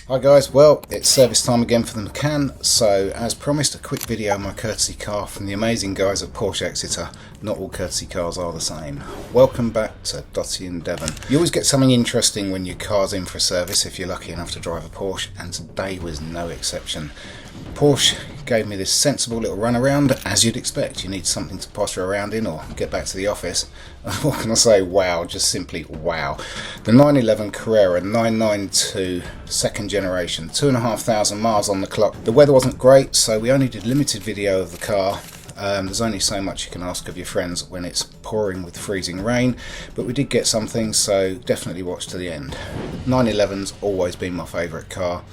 Hi guys, well it's service time again for the Macan, so as promised a quick video on my courtesy car from the amazing guys at Porsche Exeter. Not all courtesy cars are the same. Welcome back to Dotty and Devon. You always get something interesting when your car's in for a service if you're lucky enough to drive a Porsche, and today was no exception. Porsche gave me this sensible little run around, as you'd expect. You need something to posture around in or get back to the office. What can I say? Wow, just simply wow. The 911 Carrera 992 second generation, 2,500 miles on the clock. The weather wasn't great, so we only did limited video of the car. There's only so much you can ask of your friends when it's pouring with freezing rain, but we did get something, so definitely watch to the end. 911's always been my favourite car.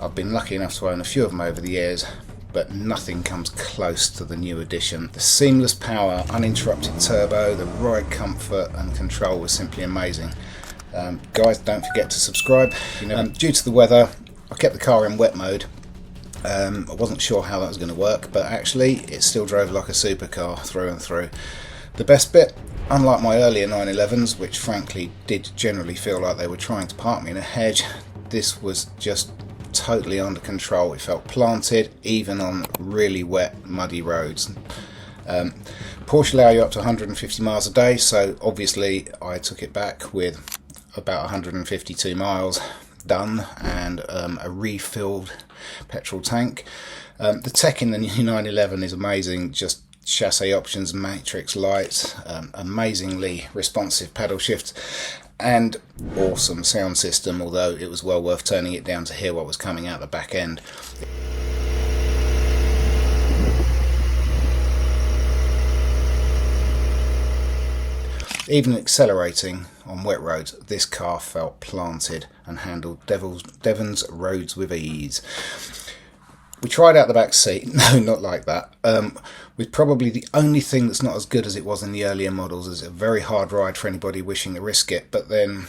I've been lucky enough to own a few of them over the years, but nothing comes close to the new edition. The seamless power, uninterrupted turbo, the ride comfort and control was simply amazing. Guys, don't forget to subscribe. Due to the weather, I kept the car in wet mode. I wasn't sure how that was going to work, but actually it still drove like a supercar through and through. The best bit, unlike my earlier 911s, which frankly did generally feel like they were trying to park me in a hedge, this was just totally under control. It felt planted even on really wet, muddy roads. Porsche allow you up to 150 miles a day, so obviously I took it back with about 152 miles done and a refilled petrol tank. The tech in the new 911 is amazing. Just chassis options, matrix lights, amazingly responsive pedal shifts, and awesome sound system, although it was well worth turning it down to hear what was coming out the back end. Even accelerating on wet roads, this car felt planted and handled Devon's roads with ease. We tried out the back seat. No, not like that. With probably the only thing that's not as good as it was in the earlier models. It's a very hard ride for anybody wishing to risk it. But then,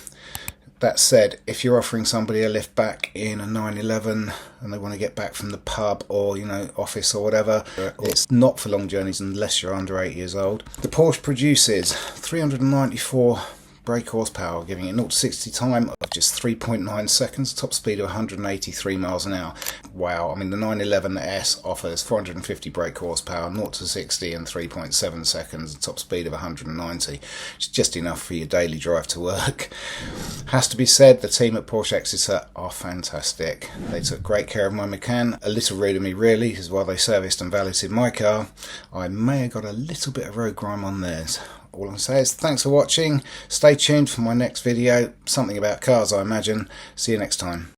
that said, if you're offering somebody a lift back in a 911 and they want to get back from the pub or, office or whatever, it's not for long journeys unless you're under 8 years old. The Porsche produces 394 brake horsepower, giving it 0 to 60 time of just 3.9 seconds, top speed of 183 miles an hour. Wow, I mean the 911S offers 450 brake horsepower, 0 to 60 in 3.7 seconds, top speed of 190. It's just enough for your daily drive to work. Has to be said, the team at Porsche Exeter are fantastic. They took great care of my Macan. A little rude of me really, because while they serviced and valeted my car, I may have got a little bit of road grime on theirs. All I'm saying is thanks for watching. Stay tuned for my next video. Something about cars, I imagine. See you next time.